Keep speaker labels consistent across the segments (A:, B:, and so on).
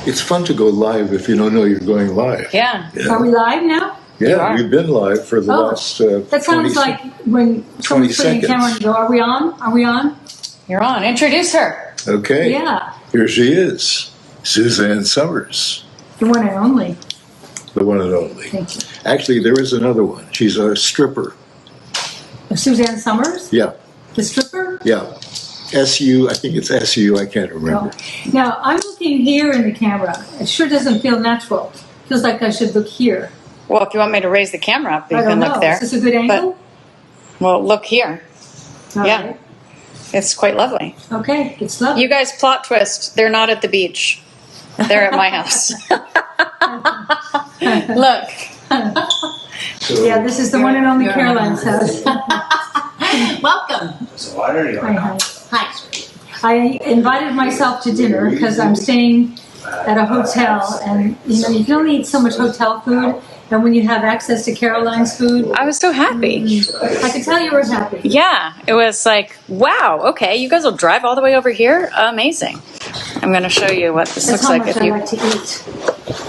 A: It's fun to go live if you don't know you're going live.
B: Yeah.
A: You know?
C: Are we live now?
A: Yeah, we've been live for the last
C: that sounds like when someone's putting the camera on, you go, are we on? Are we on?
B: You're on. Introduce her.
A: Okay.
C: Yeah.
A: Here she is, Suzanne Somers.
C: The one and only.
A: The one and only.
C: Thank you.
A: Actually, there is another one. She's a stripper.
C: Suzanne Somers?
A: Yeah.
C: The stripper?
A: Yeah. SU, I think it's SU, I can't remember.
C: No. Now, I'm looking here in the camera. It sure doesn't feel natural. It feels like I should look here.
B: Well, if you want me to raise the camera up, you
C: I
B: can
C: don't
B: look
C: know.
B: there.
C: Is this a good angle?
B: Well, look here.
C: All
B: yeah.
C: right.
B: It's quite lovely.
C: Okay, it's lovely.
B: You guys plot twist. They're not at the beach. They're at my house. Look.
C: Yeah, this is the one and only Caroline's house.
D: Welcome.
E: So why are you
C: Hi.
D: Hi.
C: I invited myself to dinner because I'm staying at a hotel, and you can only eat so much hotel food. And when you have access to Caroline's food,
B: I was so happy.
C: I could tell you were happy.
B: Yeah, it was like, wow, okay, you guys will drive all the way over here? Amazing. I'm going to show you what this
C: That's
B: looks
C: how
B: like.
C: much
B: If
C: I
B: you
C: like to eat.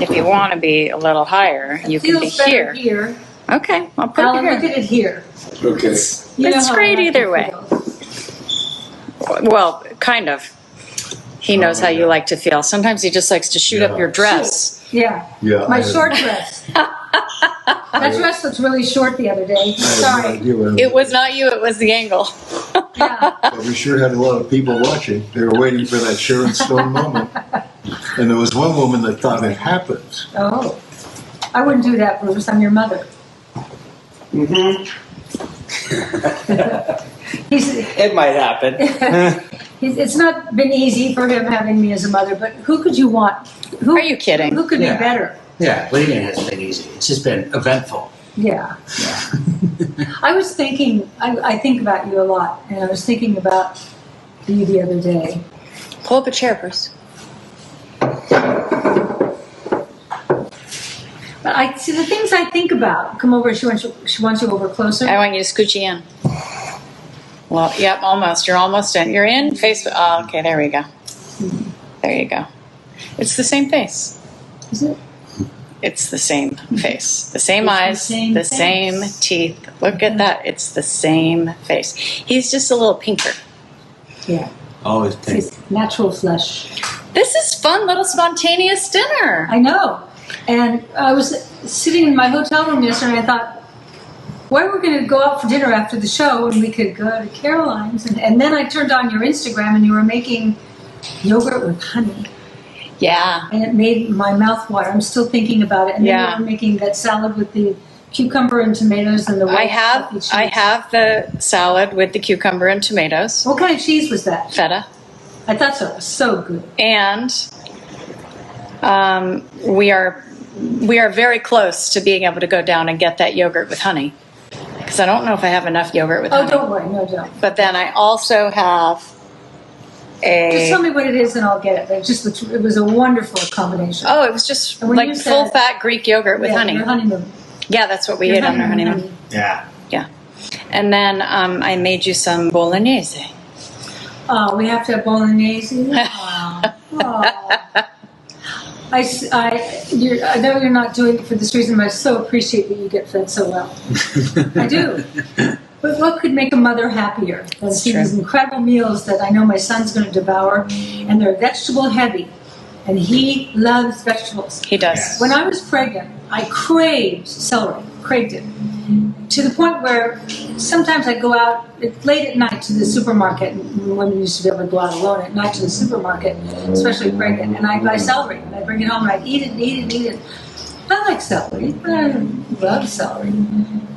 B: if you want to be a little higher, you can be
C: Feels better
B: here.
C: here.
B: Okay, I'll put
C: Alan,
B: it
C: look
B: here.
C: at it here.
A: Okay.
C: You know
B: It's
C: how
B: great
C: I like
B: either
C: to
B: way.
C: feel.
B: Well, kind of. He knows how you like to feel. Sometimes he just likes to shoot up your dress.
C: Yeah.
A: Yeah.
C: My short dress. That dress looked really short the other day. Sorry.
B: It was not you, it was the angle.
C: Yeah.
A: But we sure had a lot of people watching. They were waiting for that Sharon Stone moment. And there was one woman that thought it happened.
C: Oh. I wouldn't do that, Bruce. I'm your mother.
E: Mm-hmm. It might happen.
C: It's not been easy for him having me as a mother, but who could you want?
B: Are you kidding?
C: Who could
D: Yeah.
C: be better?
D: Yeah, bleeding hasn't been easy. It's just been eventful.
C: Yeah. I was thinking, I think about you a lot, and I was thinking about you the other day.
B: Pull up a chair, Bruce.
C: But I see the things I think about. Come over. She wants you over closer.
B: I want you to scooch you in. Well, yep, almost. You're almost in. You're in. Face. Oh, okay, there we go. There you go. It's the same face.
C: Is it?
B: It's the same face. The same eyes,
C: the same
B: same
C: face.
B: teeth. Look at that. It's the same face. He's just a little pinker.
C: Yeah.
D: Always pink.
C: It's natural flesh.
B: This is fun little spontaneous dinner.
C: I know. And I was sitting in my hotel room yesterday, and I thought, why were we going to go out for dinner after the show and we could go to Caroline's? And then I turned on your Instagram, and you were making yogurt with honey.
B: Yeah.
C: And it made my mouth water. I'm still thinking about it. And
B: Yeah.
C: then you were making that salad with the cucumber and tomatoes and the white fluffy cheese.
B: I have the salad with the cucumber and tomatoes.
C: What kind of cheese was that?
B: Feta.
C: I thought so. It was so good.
B: And we are very close to being able to go down and get that yogurt with honey. Because I don't know if I have enough yogurt with honey.
C: Oh, don't worry. No, don't.
B: But then I also have
C: Just tell me what it is and I'll get it. It was a wonderful combination.
B: Oh, it was just
C: And when you
B: like
C: said-
B: full-fat Greek yogurt with
C: Yeah,
B: honey.
C: your honeymoon.
B: Yeah, that's what we
C: Your
B: ate on our honeymoon.
D: Yeah.
B: Yeah. And then I made you some bolognese.
C: Oh, we have to have bolognese. Oh. I know you're not doing it for this reason, but I so appreciate that you get fed so well. I do. But what could make a mother happier than see
B: true.
C: these incredible meals that I know my son's going to devour, and they're vegetable heavy, and he loves vegetables.
B: He does.
D: Yes.
C: When I was pregnant, I craved celery, craved it, to the point where sometimes I'd go out late at night to the supermarket, and women used to be able to go out alone at night to the supermarket, especially pregnant, and I'd buy celery, and I'd bring it home, and I'd eat it and eat it and eat it. I like celery. I love celery.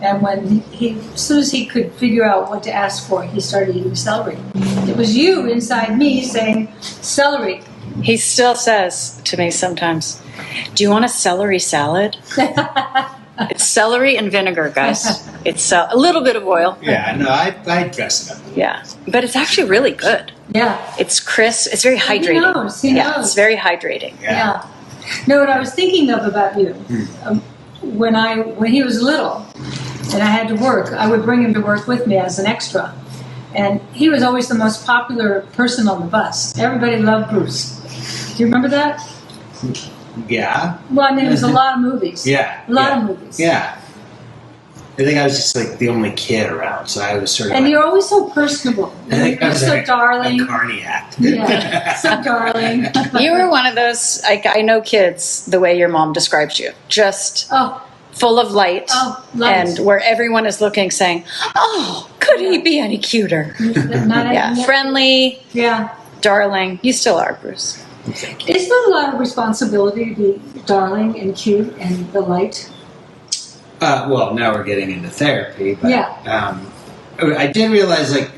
C: And when as soon as he could figure out what to ask for, he started eating celery. It was you inside me saying, celery.
B: He still says to me sometimes, "Do you want a celery salad?" It's celery and vinegar, guys. It's a little bit of oil.
D: Yeah, no, I dress it up.
B: Yeah, but it's actually really good.
C: Yeah.
B: It's crisp. It's very hydrating.
C: He knows. He
B: Yeah,
C: knows.
B: it's very hydrating.
C: Yeah. No, what I was thinking of about you, when he was little and I had to work, I would bring him to work with me as an extra. And he was always the most popular person on the bus. Everybody loved Bruce. Do you remember that?
D: Yeah.
C: Well, I mean, there's a lot of movies.
D: Yeah.
C: A lot of movies.
D: Yeah. I think I was just like the only kid around, so I was sort of.
C: And
D: like,
C: you're always so personable.
D: I think I
C: You're
D: was
C: so
D: like
C: darling.
D: a carny act.
C: Yeah, so darling.
B: You were one of those, I know kids the way your mom describes you. Just
C: Oh,
B: full of light.
C: light.
B: And where everyone is looking saying, oh, could he be any cuter? Yeah, friendly,
C: Yeah.
B: darling. You still are, Bruce.
C: Is there a lot of responsibility to be darling and cute and the light?
D: Well, now we're getting into therapy, but
C: Yeah.
D: I did realize like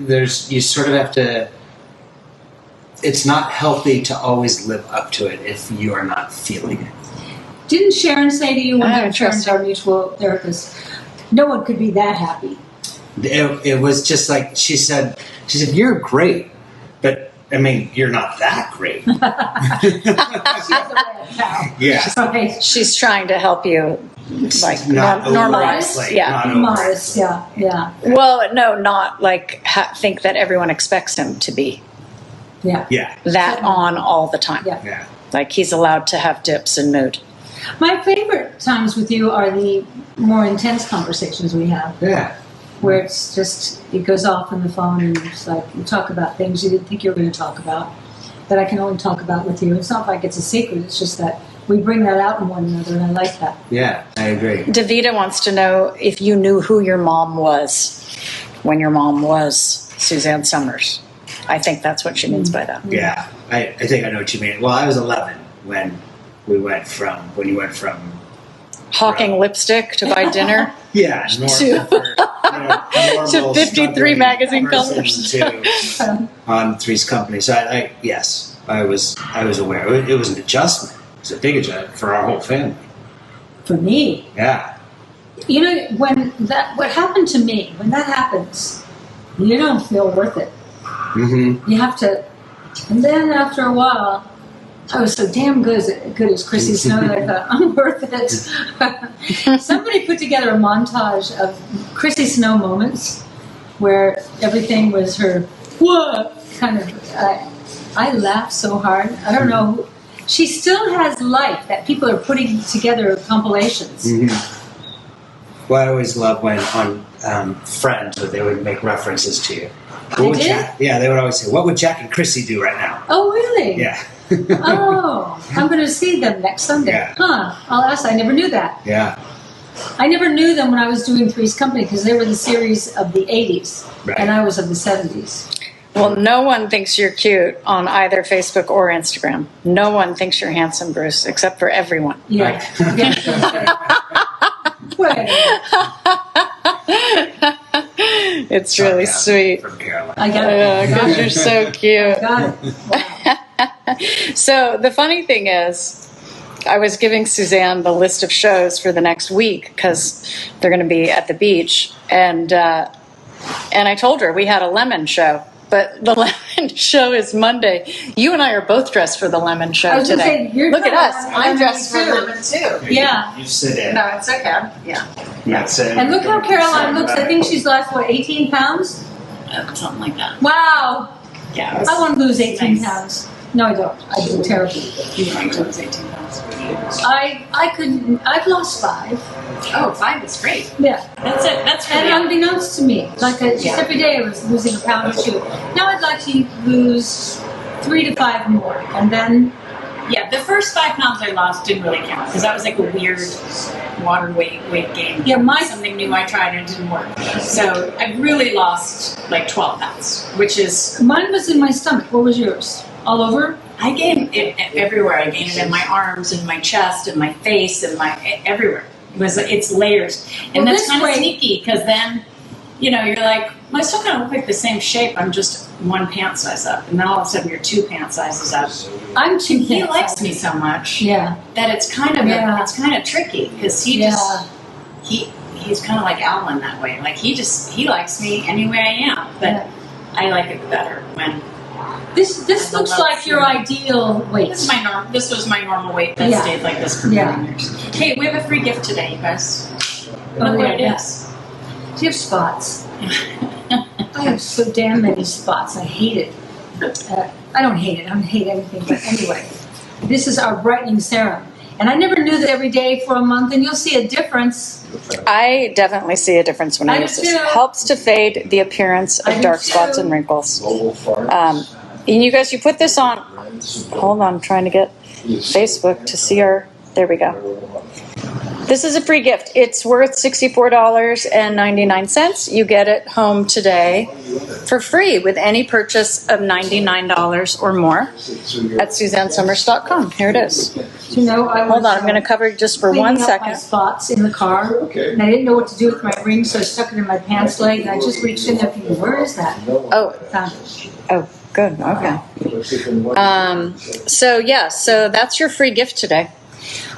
D: you sort of have to. It's not healthy to always live up to it if you are not feeling it.
C: Didn't Sharon say to you one
B: I
C: time,
B: don't trust
C: Sharon's our mutual therapist, no one could be that happy.
D: It was just like she said, "You're great, but I mean, you're not that great."
C: She has a red cow.
D: Yeah.
C: Okay.
B: She's trying to help you, like,
D: Not
B: normalize.
D: over, like,
B: Yeah.
D: not over.
C: Modest, yeah.
B: Well, no, not like think that everyone expects him to be
C: Yeah.
D: Yeah.
B: that on all the time.
C: Yeah.
D: Yeah.
B: Like he's allowed to have dips in mood.
C: My favorite times with you are the more intense conversations we have,
D: Yeah.
C: where it's just, it goes off on the phone and it's like you talk about things you didn't think you were going to talk about, that I can only talk about with you. It's not like it's a secret, it's just that we bring that out in one another, and I like that.
D: Yeah. I agree.
B: Davida wants to know if you knew who your mom was when your mom was Suzanne Somers. I think that's what she means by that.
D: Yeah. I think I know what you mean. Well, I was 11 when you went from
B: Hawking lipstick to buy dinner.
D: yeah
B: To 53 magazine colors.
D: On Three's Company. So yes, I was aware. It was an adjustment. It was a big adjustment for our whole family.
C: For me,
D: Yeah.
C: you know, what happened to me, when that happens, you don't feel worth it.
D: Mm-hmm.
C: You have to, and then after a while, I was so damn good as Chrissy Snow that I thought, I'm worth it. Somebody put together a montage of Chrissy Snow moments where everything was her, what? Kind of, I laughed so hard. I don't know. She still has life that people are putting together compilations.
D: Mm-hmm. Well, I always love when on Friends, where they would make references to you.
C: They did?
D: They would always say, "What would Jack and Chrissy do right now?"
C: Oh, really?
D: Yeah.
C: Oh, I'm going to see them next Sunday.
D: Yeah.
C: Huh, I'll ask. I never knew that.
D: Yeah.
C: I never knew them when I was doing Three's Company because they were the series of the 80s
D: Right.
C: and I was of the 70s.
B: Well, no one thinks you're cute on either Facebook or Instagram. No one thinks you're handsome, Bruce, except for everyone.
C: Yeah. Wait,
B: It's
D: Sorry,
B: really
D: I'm
B: sweet.
D: From Carolina.
C: I got it.
B: Oh, God, you're so cute.
C: Got it. Wow.
B: So the funny thing is, I was giving Suzanne the list of shows for the next week because they're going to be at the beach, and I told her we had a lemon show, but the lemon show is Monday. You and I are both dressed for the lemon
C: I
B: show
C: was gonna
B: today.
C: say, you're
B: Look at
C: dressed
B: us.
C: for
B: I'm
C: lemon
B: dressed for
C: too.
B: lemon too.
C: Yeah.
D: You sit in.
B: No, it's okay. Yeah,
D: That's it.
C: And look how Caroline looks. I think she's lost, 18 pounds?
B: something like that.
C: Wow.
B: Yeah, it was
C: I want to lose 18
B: nice.
C: pounds. No, I don't. I do terribly.
B: You want to lose 18 pounds?
C: I've lost 5.
B: Oh, 5 is great.
C: Yeah.
B: That's it. That's
C: And
B: really
C: unbeknownst to me, just
B: Yeah.
C: every day I was losing a pound or 2. Now I'd like to lose 3 to 5 more, and then
B: Yeah, the first 5 pounds I lost didn't really count because that was like a weird water weight gain.
C: Yeah,
B: something new I tried and it didn't work. So I really lost like 12 pounds, which is
C: mine was in my stomach. What was yours? All over?
B: I gained it everywhere. I gained it in my arms, in my chest, in my face, in my everywhere. It's layers, and
C: Well,
B: that's
C: this
B: kind of
C: way-
B: sneaky because then you're like, well, I still kind of look like the same shape. I'm just 1 pant size up, and then all of a sudden you're 2 pant sizes up.
C: I'm 2
B: He
C: pants
B: likes
C: size.
B: me so much
C: Yeah.
B: that it's kind of
C: Yeah.
B: it's kind of tricky because he
C: Yeah.
B: just he's kind of like Alan that way. Like he likes me any way I am, but
C: Yeah.
B: I like it better when
C: This looks like your ideal weight.
B: this was my normal weight that
C: Yeah.
B: stayed like this for
C: Yeah.
B: 4 years. Hey, we have a free gift today, you guys.
C: Oh,
B: Look what
C: yeah,
B: it
C: yeah.
B: is.
C: Do you have spots? I have so damn many spots. I hate it. I don't hate it. I don't hate anything. But anyway, This is our Brightening Serum. And I never knew that every day for a month, and you'll see a difference.
B: I definitely see a difference when I use this. Helps to fade the appearance of dark spots and wrinkles. And you guys, you put this on. Hold on, I'm trying to get Facebook to see our. There we go. This is a free gift. It's worth $64.99. You get it home today for free with any purchase of $99 or more at SuzanneSomers.com. Here it is.
C: You know,
B: Hold on, I'm going to cover just for 1 second.
C: My spots in the car, and I didn't know what to do with my ring, so I stuck it in my pants leg, and I just reached in there thinking, where is that?
B: Oh, good. Okay. So that's your free gift today.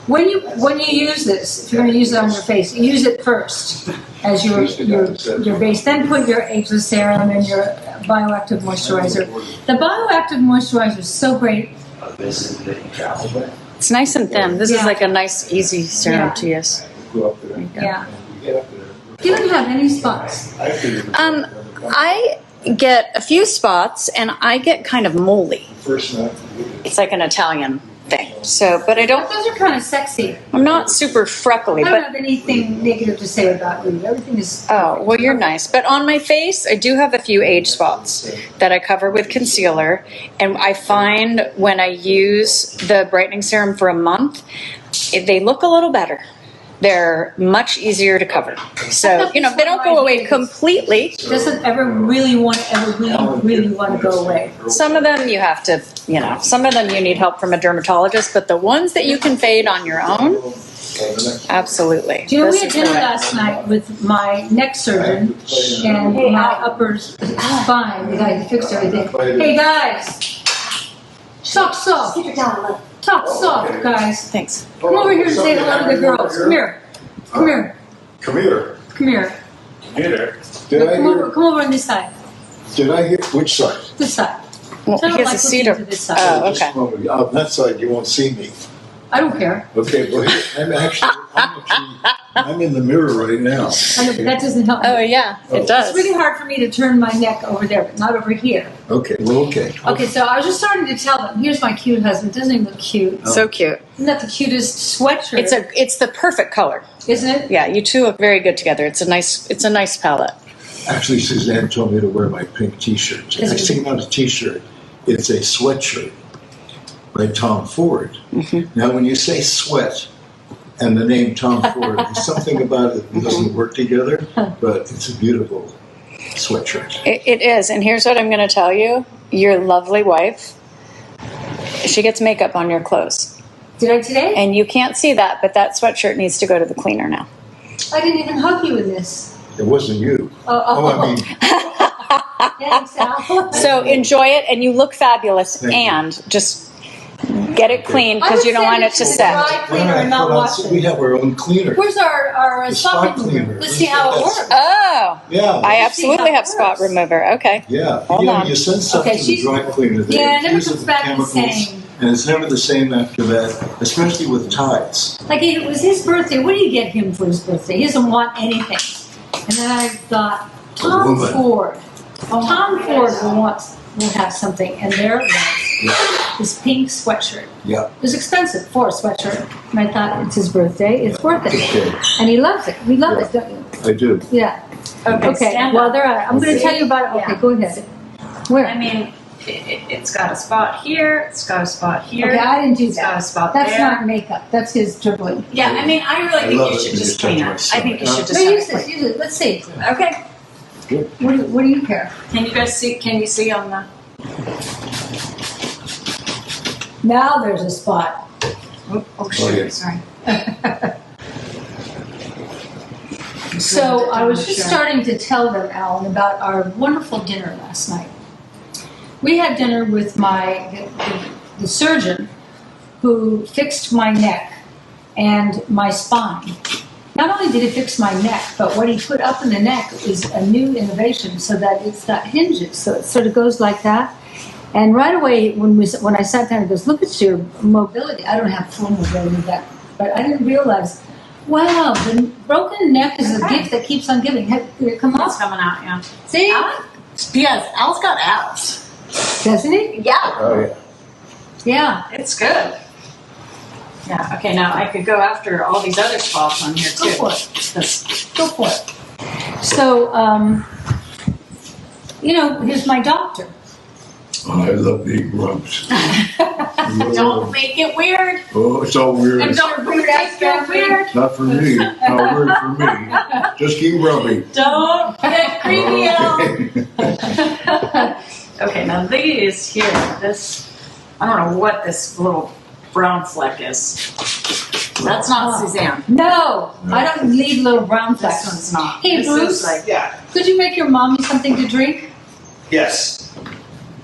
C: When you use this, if you're going to use it on your face, use it first as your base. Then put your ageless serum and your bioactive moisturizer. The bioactive moisturizer is so great.
B: It's nice and thin. This is like a nice, easy serum to use.
C: Yeah. You don't have any spots.
B: I get a few spots, and I get kind of moly. It's like an Italian thing. So, but I don't.
C: Those are kind of sexy.
B: I'm not super freckly,
C: I don't
B: but
C: have anything negative to say about you. Everything is.
B: oh well, you're nice. But on my face, I do have a few age spots that I cover with concealer, and I find when I use the brightening serum for a month, they look a little better. They're much easier to cover. So, they don't go away completely.
C: Doesn't ever really want to go away.
B: Some of them you have to, some of them you need help from a dermatologist, but the ones that you can fade on your own, absolutely.
C: Do you know, we had dinner last night with my neck surgeon and my upper spine, the guy who fixed everything. Hey guys, talk soft. Talk soft, guys.
B: Thanks.
C: Come over here and say hello to the girls. Come here. Come here.
A: Come here.
C: Come here. Come over on this side.
A: Did I hear which side?
C: This side.
B: Well,
C: So I don't
B: here's
C: like
B: a cedar.
C: looking to this side.
B: Oh, okay.
A: Just a moment. On that side, you won't see me.
C: I don't care.
A: Okay, well, I'm in the mirror right now.
C: I know, but that doesn't help me.
B: Oh, yeah, it does.
C: It's really hard for me to turn my neck over there, but not over here.
A: Okay, well, okay.
C: Okay, so I was just starting to tell them, here's my cute husband. Doesn't he look cute?
B: So cute.
C: Isn't that the cutest sweatshirt?
B: It's the perfect color.
C: Isn't it?
B: Yeah, you two look very good together. It's a nice palette.
A: Actually, Suzanne told me to wear my pink T-shirt. I see not a T-shirt. It's a sweatshirt by Tom Ford.
B: Mm-hmm.
A: Now, when you say sweat and the name Tom Ford, there's something about it that doesn't work together, but it's a beautiful sweatshirt.
B: It is, and here's what I'm going to tell you. Your lovely wife, she gets makeup on your clothes.
C: Did I today?
B: And you can't see that, but that sweatshirt needs to go to the cleaner now.
C: I didn't even hug you in this.
A: It wasn't you.
C: I mean. Thanks, Al.
B: So enjoy it, and you look fabulous, and just get it clean because you don't want it to set.
C: Dry cleaner and not wash it.
A: We have our own cleaner.
C: Where's our
A: The
C: spot
A: spot
C: remover?
A: cleaner.
C: Let's see how it works.
B: Oh,
A: Yeah.
B: I absolutely have spot remover. Okay.
A: Yeah.
B: Hold on.
A: You send stuff
C: Okay,
A: to the dry cleaner. They
C: Yeah, it never
A: infuse
C: comes
A: with
C: back the
A: chemicals,
C: same.
A: And it's never the same after that, especially with ties.
C: Like, it was his birthday. What do you get him for his birthday? He doesn't want anything. And then I thought, Tom
A: woman.
C: Ford. Tom Ford will have something. And there it was.
A: Yeah.
C: This pink sweatshirt.
A: Yeah.
C: It was expensive for a sweatshirt. And I thought, it's his birthday. It's worth it.
A: Okay.
C: And he loves it. We love it, don't you?
A: I do.
C: Yeah.
B: Okay.
C: Okay. Well, there I'm going to tell you about it. Okay, go ahead. Where?
F: I mean, it's got a spot here, it's got a spot here.
C: Okay, I didn't do
F: It's got a
C: that.
F: spot
C: That's
F: there.
C: not makeup. That's his dribbling.
F: Yeah, I mean, I really think
A: love
F: you
A: it
F: should
A: when
F: just
A: you touch
F: clean
A: my
F: it. I
A: skin.
F: think you should just
C: No,
F: have
C: use
F: it
C: this.
F: clean.
C: Use it. Let's see.
F: Okay.
A: Good.
C: What do you care?
F: Can you guys see? Can you see on the?
C: Now there's a spot.
F: Oh, shoot.
A: yeah.
F: Sorry.
C: So I was just starting to tell them, Alan, about our wonderful dinner last night. We had dinner with the surgeon who fixed my neck and my spine. Not only did he fix my neck, but what he put up in the neck is a new innovation so that it's got hinges, so it sort of goes like that. And right away, when I sat down, he goes, "Look at your mobility." I don't have full mobility yet, but I didn't realize. Wow, the broken neck is a gift that keeps on giving. Did it come
F: It's
C: off?
F: coming out, yeah.
C: See?
F: Yes, Al's got abs.
C: Doesn't he?
F: Yeah,
A: Oh, yeah.
C: Yeah.
F: it's good.
B: Yeah, okay, now I could go after all these other spots on here too.
C: Go for it. Go for it. So, here's my doctor.
A: I love big grumps.
B: Don't make it weird.
A: Oh, it's all weird.
B: And don't make it weird.
A: Not for me. Not weird for me. Just keep rubbing.
B: Don't get creepy
A: Okay.
B: Okay, now these here, I don't know what this little brown fleck is. That's not Suzanne.
C: No, I don't leave little brown flecks.
B: This one's not.
C: Hey,
B: This
C: Bruce.
B: is like,
E: Yeah.
C: Could you make your mommy something to drink?
E: Yes.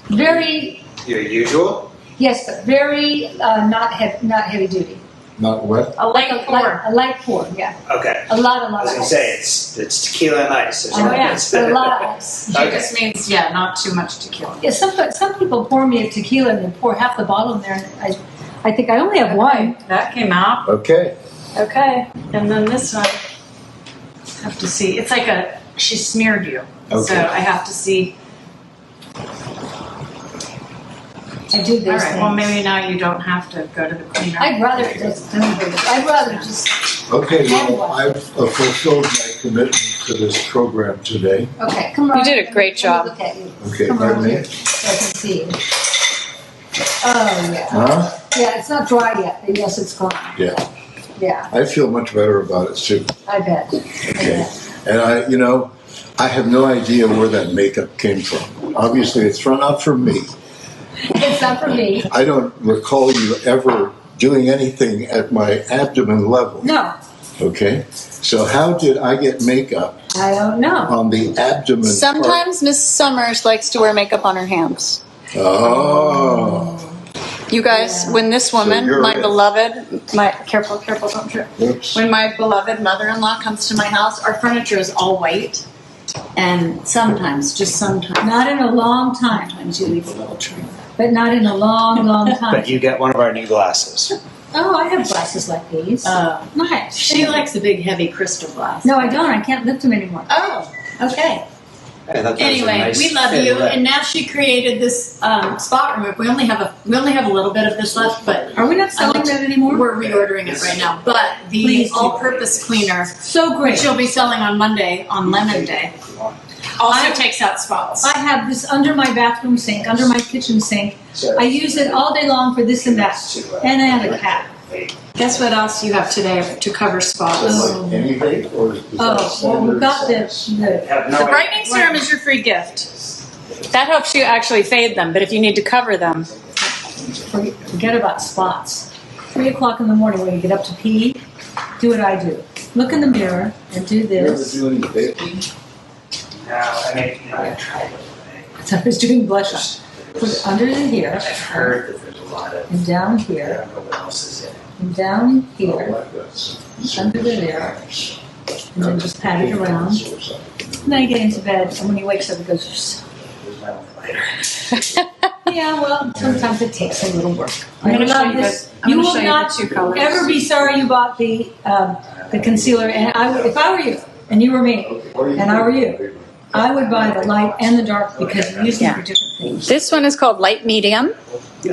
C: Very,
E: Your usual?
C: yes, but very not heavy duty.
A: Not what?
B: a light pour.
C: A light pour, yeah.
E: Okay.
C: A lot
E: I
C: of
E: was gonna
C: ice.
E: say it's tequila and ice. There's
C: Oh
E: no
C: yeah,
E: difference.
C: a lot of ice.
B: It
E: Okay.
B: just means, not too much tequila.
C: Yeah, some people pour me a tequila and they pour half the bottle in there, and I think I only have one.
B: That came out.
A: Okay.
B: Okay. And then this one, I have to see. It's like she smeared you.
A: Okay.
B: So I have to see.
C: I do these
B: All right,
C: things.
B: well, maybe now you don't have to go to the cleaner.
C: I'd rather just.
A: Okay, well, I've fulfilled my commitment to this program today.
C: Okay, come on.
B: You did a great job.
C: Look at you.
A: Okay,
C: Come
A: pardon
C: on,
A: me?
C: so I can see you. Oh yeah.
A: Huh?
C: Yeah, it's not dry yet. But yes, it's gone.
A: Yeah.
C: Yeah,
A: I feel much better about it too.
C: I bet.
A: Okay. And I have no idea where that makeup came from. Obviously, it's not from me.
C: It's not for me.
A: I don't recall you ever doing anything at my abdomen level.
C: No,
A: Okay? So how did I get makeup
C: I don't know.
A: on the abdomen part?
B: Sometimes Miss Somers likes to wear makeup on her hands.
A: Oh.
B: You guys,
C: Yeah.
B: when this
A: So
B: woman,
A: you're
B: my
A: it.
B: beloved, careful, don't trip.
A: Whoops.
B: When my beloved mother-in-law comes to my house, our furniture is all white. And sometimes, just sometimes.
C: Not in a long time.
B: Sometimes you leave a little trail.
C: But not in a long, long time.
E: But you get one of our new glasses.
C: Oh, I have glasses like these. Nice.
B: She likes the big, heavy crystal glass.
C: No, I don't. I can't lift them anymore.
B: Oh, okay.
E: I thought that was a
B: Anyway,
E: nice
B: we love
E: fit
B: you,
E: red.
B: and now she created this spot remover. We only have a little bit of this left, but
C: Are we not selling that anymore?
B: we're reordering it right now. But the
C: Please do.
B: all-purpose cleaner,
C: So great.
B: which you'll be selling on Monday on Lemon Day, also takes out spots.
C: I have this under my bathroom sink, under my kitchen sink. I use it all day long for this and that. And I have a cat.
B: Guess what else you have today to cover spots?
C: Oh.
A: Anything? Or is that
C: Well, we've got
A: standard?
C: the
E: Have no
B: The
E: idea.
B: Brightening Serum is your free gift. That helps you actually fade them, but if you need to cover them,
C: forget about spots. 3 o'clock in the morning when you get up to pee, do what I do. Look in the mirror and do
A: You ever
C: this.
A: do any baking?
E: No, I mean, I tried it.
C: So I was doing blush on. Put it under here
E: I've heard that there's a lot of.
C: and down
E: I
C: here
E: don't know what else is in it.
C: and down
A: Oh,
C: here
A: like that.
C: under there, and then just pat it around. And then I get into bed, and when he wakes up, he goes,
E: There's my lighter.
C: yeah, well, sometimes it takes a little work.
B: I'm going to show
C: love
B: you
C: this.
B: I'm
C: You
B: going to
C: will
B: show you
C: not
B: the two colors.
C: ever be sorry you bought the concealer. And if I were you, and you were me, and I were you, I would buy the light and the dark because you use them for different things.
B: this one is called light medium,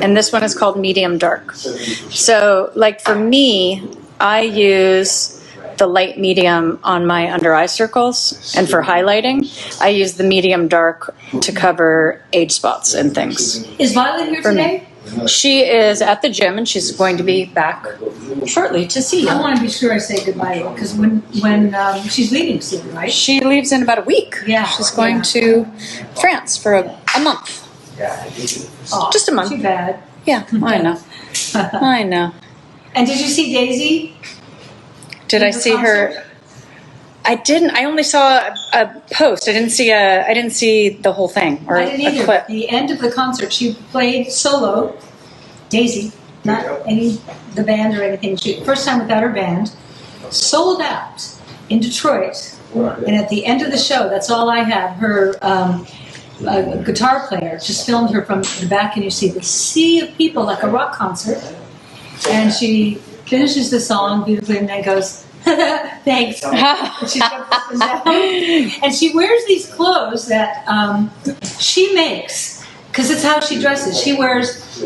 B: and this one is called medium dark. So, like for me, I use the light medium on my under eye circles, and for highlighting, I use the medium dark to cover age spots and things.
C: Is Violet here
B: For me.
C: today?
B: She is at the gym, and she's going to be back shortly to see
C: I
B: you.
C: want to be sure I say goodbye to her because when she's leaving soon, right?
B: She leaves in about a week.
C: Yeah.
B: She's going to France for a month.
C: Oh,
B: Just a month.
C: Too bad.
B: Yeah, I know. I know.
C: And did you see Daisy?
B: Did I see her? I didn't. I only saw a post. I didn't see the whole thing or
C: I didn't
B: a
C: either.
B: clip.
C: At the end of the concert, she played solo. Daisy, not the band or anything. First time without her band, sold out in Detroit. And at the end of the show, that's all I had. Her a guitar player just filmed her from the back, and you see the sea of people like a rock concert. And she finishes the song beautifully, and then goes, "Thanks." And she jumps up and down. And she wears these clothes that she makes because it's how she dresses. She wears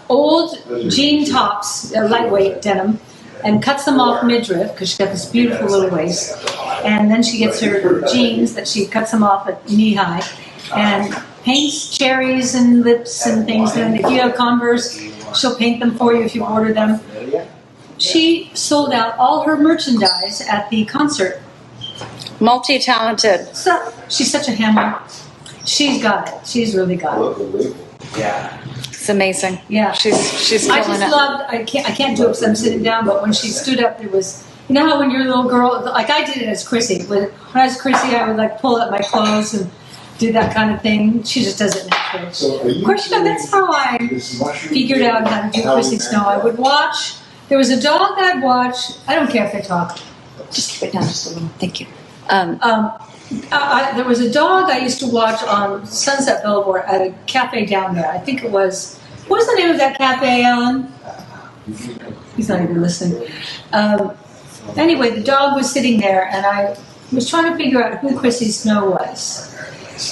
C: old jean tops, lightweight denim, and cuts them off midriff because she's got this beautiful little waist. And then she gets her jeans that she cuts them off at knee high, and paints cherries and lips and things. And if you have Converse, she'll paint them for you if you order them. She sold out all her merchandise at the concert.
B: Multi-talented.
C: So she's such a hammer. She's got it. She's really got it.
E: Yeah.
B: It's amazing.
C: Yeah.
B: She's
C: I
B: killing
C: just
B: it.
C: loved. I can't do it because I'm sitting down. But when she stood up, there was. You know how when you're a little girl, like I did it as Chrissy. When I was Chrissy, I would like pull up my clothes and do that kind of thing. She just does it naturally. Of course, you know that's how I figured out how to do Chrissy Snow. I would watch. There was a dog I'd watch. I don't care if they talk.
B: Just keep it down just a little. Thank you.
C: There was a dog I used to watch on Sunset Boulevard at a cafe down there. I think it was. What was the name of that cafe, Alan? He's not even listening. Anyway, the dog was sitting there, and I was trying to figure out who Chrissy Snow was.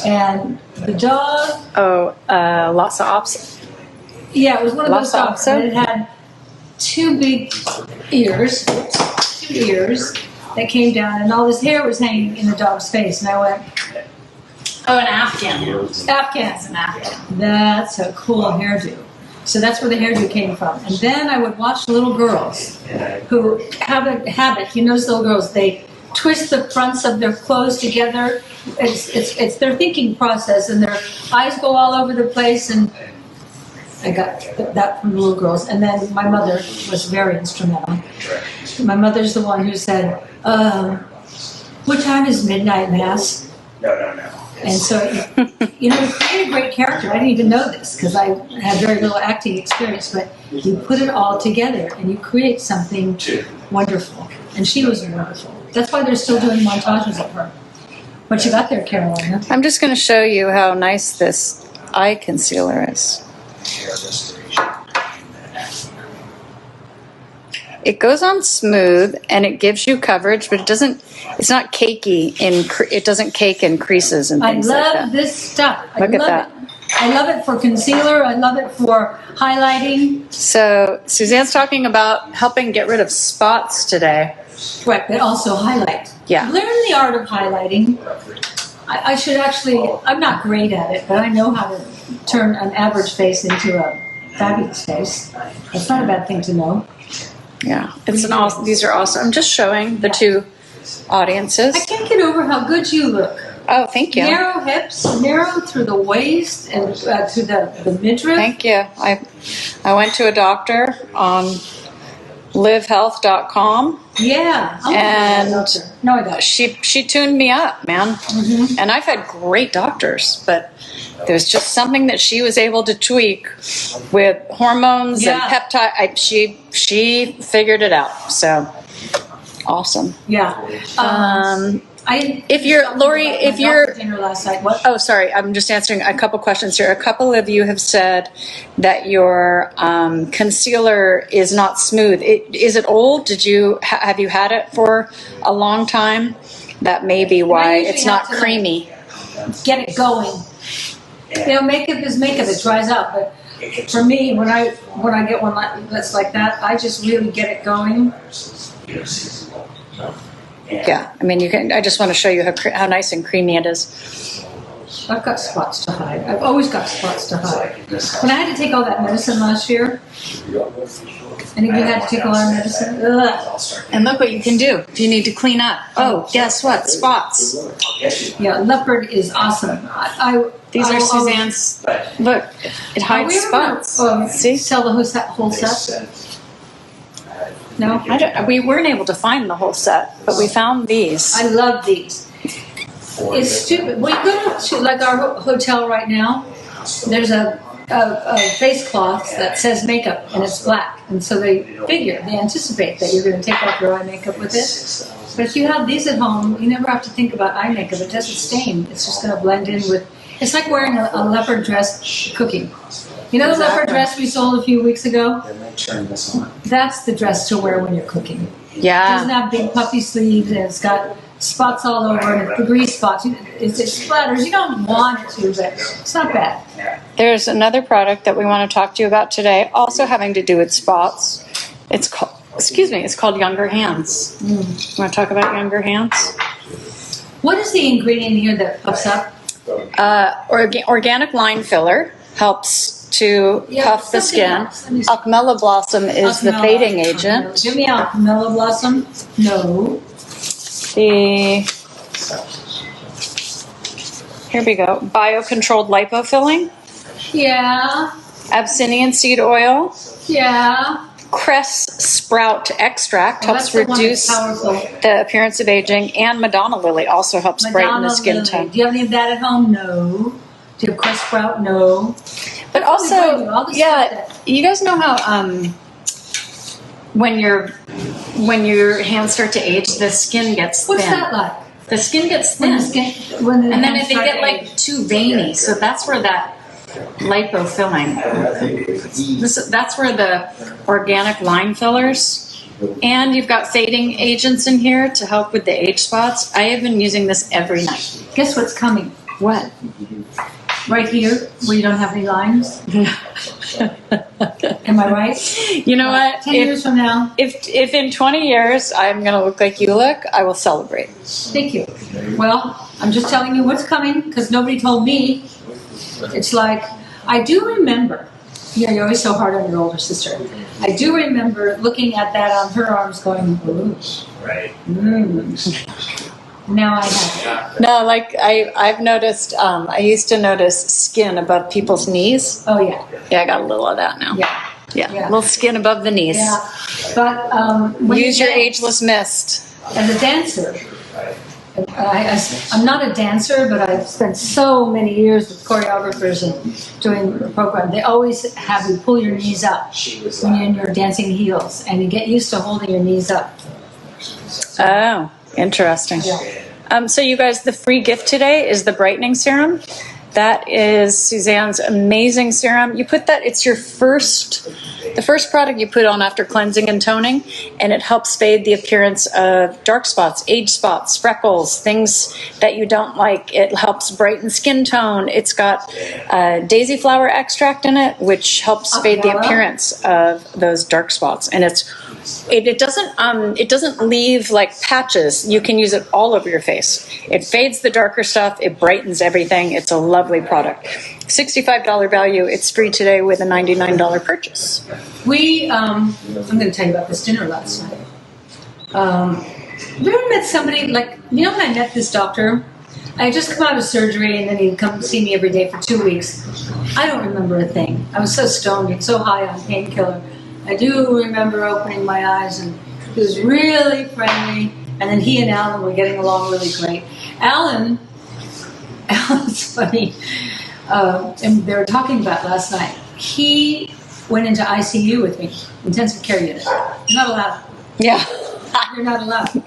C: And the dog.
B: Oh, Lhasa Apso.
C: Yeah, it was one of those
B: Lhasa
C: dogs.
B: Apso?
C: And it had two big ears, that came down, and all his hair was hanging in the dog's face. And I went,
F: Oh, an Afghan.
C: Afghans.
F: An Afghan.
C: That's a cool hairdo. So that's where the hairdo came from. And then I would watch little girls who have a habit. You notice little girls, they twist the fronts of their clothes together. It's their thinking process, and their eyes go all over the place. And I got that from little girls. And then my mother was very instrumental. My mother's the one who said, what time is midnight mass?
E: No.
C: And so, you know, to create a great character, I didn't even know this because I had very little acting experience, but you put it all together and you create something wonderful. And she was wonderful. That's why they're still doing montages of her. What you got there, Carolina?
B: I'm just going to show you how nice this eye concealer is. It goes on smooth and it gives you coverage, but it's not cakey it doesn't cake in creases and
C: I
B: things like
C: love
B: that.
C: this stuff.
B: Look at that.
C: I love it for concealer. I love it for highlighting.
B: So Suzanne's talking about helping get rid of spots today.
C: Right, but also highlight.
B: Yeah.
C: Learn the art of highlighting. I should actually, I'm not great at it, but I know how to turn an average face into a fabulous face. It's not a bad thing to know.
B: Yeah, these are awesome. I'm just showing the two audiences.
C: I can't get over how good you look.
B: Oh, thank you.
C: Narrow hips, narrow through the waist and through the midriff.
B: Thank you. I went to a doctor on livehealth.com.
C: Yeah.
B: And
C: no, I don't.
B: She tuned me up, man. Mm-hmm. And I've had great doctors, but there's just something that she was able to tweak with hormones and peptide. She figured it out. So awesome.
C: Yeah.
B: If you're Lori, if you're
C: dinner last night. What?
B: Oh, sorry. I'm just answering a couple questions here. A couple of you have said that your concealer is not smooth. Is it old? Have you had it for a long time? That may be why it's not creamy.
C: Get it going. You know, makeup is makeup. It dries out. But for me, when I get one that's like that, I just really get it going.
B: Yeah, I mean, you can. I just want to show you how nice and creamy it is.
C: I've got spots to hide. I've always got spots to hide. When I had to take all that medicine last year, and if you had to take a lot of medicine,
B: and look what you can do if you need to clean up. Oh, guess what? Spots.
C: Yeah, Leopard is awesome.
B: These are Suzanne's. Look, it hides spots.
C: See, sell the whole set. No,
B: we weren't able to find the whole set, but we found these.
C: I love these. It's stupid. When you go to like our hotel right now, there's a face cloth that says makeup and it's black, and so they anticipate that you're going to take off your eye makeup with it. But if you have these at home, you never have to think about eye makeup. It doesn't stain. It's just going to blend in with. It's like wearing a leopard dress cooking. You know the leopard dress we sold a few weeks ago? That's the dress to wear when you're cooking.
B: Yeah.
C: It doesn't have big puffy sleeves, and it's got spots all over and the grease spots. It splatters. You don't want it to, but it's not bad.
B: There's another product that we want to talk to you about today, also having to do with spots. It's called Younger Hands. You want to talk about Younger Hands?
C: What is the ingredient here that puffs up?
B: Organic line filler helps to puff the skin. Alchemilla blossom is the fading agent.
C: Give me alchemilla blossom. No.
B: Here we go. Biocontrolled lipofilling.
C: Yeah.
B: Abyssinian seed oil.
C: Yeah.
B: Cress sprout extract helps reduce the appearance of aging, and Madonna lily also helps brighten the skin tone.
C: Do you have any of that at home? No. Do you have cress sprout? No.
B: But also, you guys know how when your hands start to age, the skin gets thin.
C: What's that like?
B: The skin gets thin, and then they get like too veiny. So that's where that lipofilling. That's where the organic line fillers, and you've got fading agents in here to help with the age spots. I have been using this every night.
C: Guess what's coming?
B: What?
C: Right here, where you don't have any lines. Am I right?
B: You know what?
C: 10 years from now.
B: If in 20 years I'm going to look like you look, I will celebrate.
C: Thank you. Well, I'm just telling you what's coming because nobody told me. It's like, I do remember, you're always so hard on your older sister. I do remember looking at that on her arms going, ooh.
E: Right.
C: Now I have it.
B: No, like I've noticed, I used to notice skin above people's knees.
C: Oh, yeah.
B: Yeah, I got a little of that now. Yeah. A little skin above the knees.
C: Yeah. But
B: use your ageless mist.
C: As a dancer, I'm not a dancer, but I've spent so many years with choreographers and doing the program. They always have you pull your knees up when you're in your dancing heels, and you get used to holding your knees up.
B: Oh, interesting.
C: Yeah.
B: So you guys, the free gift today is the Brightening Serum. That is Suzanne's amazing serum. You put that, it's the first product you put on after cleansing and toning, and it helps fade the appearance of dark spots, age spots, freckles, things that you don't like. It helps brighten skin tone. It's got daisy flower extract in it, which helps fade the appearance of those dark spots. And it doesn't leave like patches. You can use it all over your face. It fades the darker stuff. It brightens everything. It's a lovely product. $65 value. It's free today with a $99 purchase.
C: I'm going to tell you about this dinner last night. Have you ever met somebody, like, you know when I met this doctor? I had just come out of surgery and then he'd come see me every day for 2 weeks. I don't remember a thing. I was so stoned and so high on painkiller. I do remember opening my eyes, and he was really friendly, and then he and Alan were getting along really great. Alan's funny, and they were talking about last night. He went into ICU with me, intensive care unit. You're not allowed.
B: Yeah.
C: You're not allowed.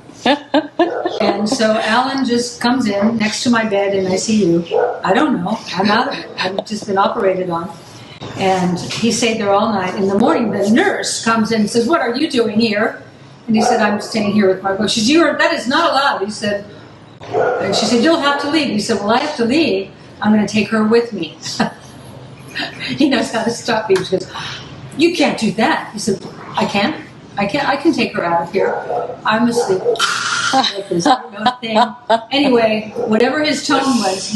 C: And so Alan just comes in next to my bed in ICU. I don't know. I'm out of it. I've just been operated on. And he stayed there all night. In the morning, the nurse comes in and says, "What are you doing here?" And he said, "I'm staying here with my book." She said, "That is not allowed." He said, and she said, "You'll have to leave." He said, "Well, I have to leave. I'm going to take her with me." He knows how to stop me. She goes, "You can't do that." He said, I can take her out of here. I'm asleep. Like this thing. Anyway, whatever his tone was,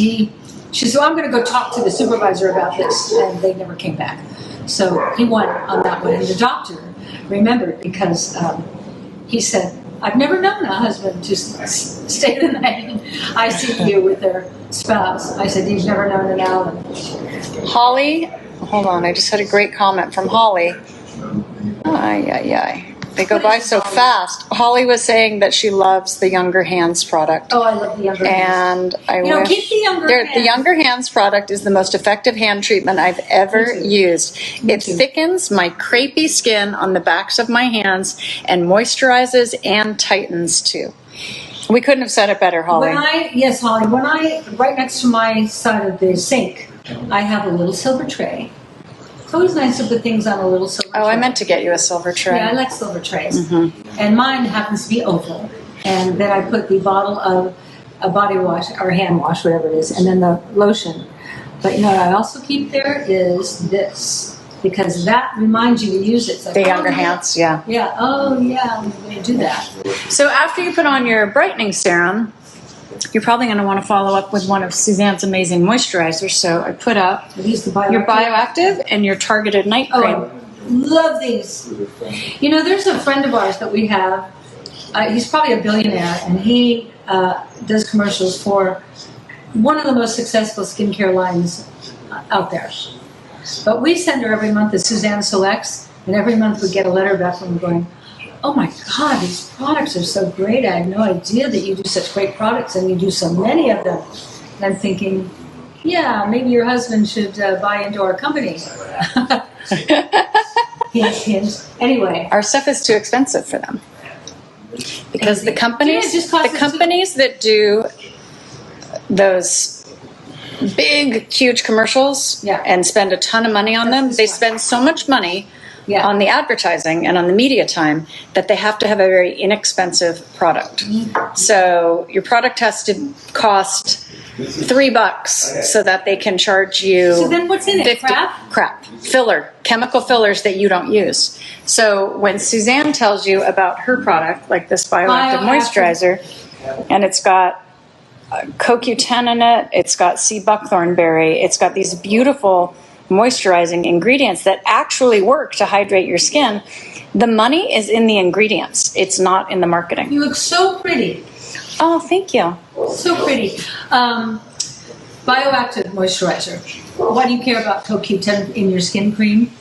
C: she said, "Well, I'm going to go talk to the supervisor about this," and they never came back. So he won on that one. And the doctor remembered because he said, "I've never known a husband to stay the night in ICU with their spouse." I said, "He's never known an Alan."
B: Holly, hold on, I just had a great comment from Holly. They go by so fast. Holly was saying that she loves the Younger Hands product.
C: Oh, I love the Younger Hands.
B: And I wish
C: keep the Younger Hands.
B: The Younger Hands product is the most effective hand treatment I've ever used. It thickens my crepey skin on the backs of my hands and moisturizes and tightens too. We couldn't have said it better, Holly.
C: Yes, Holly. Right next to my side of the sink, I have a little silver tray. It's always nice to put things on a little silver tray.
B: I meant to get you a silver tray.
C: Yeah, I like silver trays. Mm-hmm. And mine happens to be oval. and then I put the bottle of a body wash or hand wash, whatever it is, and then the lotion. But you know what I also keep there is this, because that reminds you to use it. It's like,
B: The younger hands, yeah.
C: Yeah, oh yeah, I'm going to do that.
B: So after you put on your brightening serum, you're probably going to want to follow up with one of Suzanne's amazing moisturizers. So I put up
C: These the Bioactive.
B: your Bioactive and your targeted night cream.
C: Oh, love these. You know, there's a friend of ours that we have. He's probably a billionaire, and he does commercials for one of the most successful skincare lines out there. But we send her every month the Suzanne Selects, and every month we get a letter back from her going, "Oh my God, these products are so great. I had no idea that you do such great products, and you do so many of them." And I'm thinking, yeah, maybe your husband should buy into our company. Hint, hint. Anyway.
B: Our stuff is too expensive for them. Because the companies, that do those big, huge commercials and spend a ton of money on them, they spend so much money on the advertising and on the media time that they have to have a very inexpensive product. So your product has to cost $3 so that they can charge you.
C: So then what's in it?
B: Crap. Filler. Chemical fillers that you don't use. So when Suzanne tells you about her product, like this Bioactive Moisturizer, and it's got CoQ10 in it, it's got sea buckthorn berry, it's got these beautiful moisturizing ingredients that actually work to hydrate your skin, the money is in the ingredients. It's not in the marketing.
C: You look so pretty.
B: Oh, thank you.
C: So pretty. Bioactive Moisturizer. Why do you care about CoQ10 in your skin cream?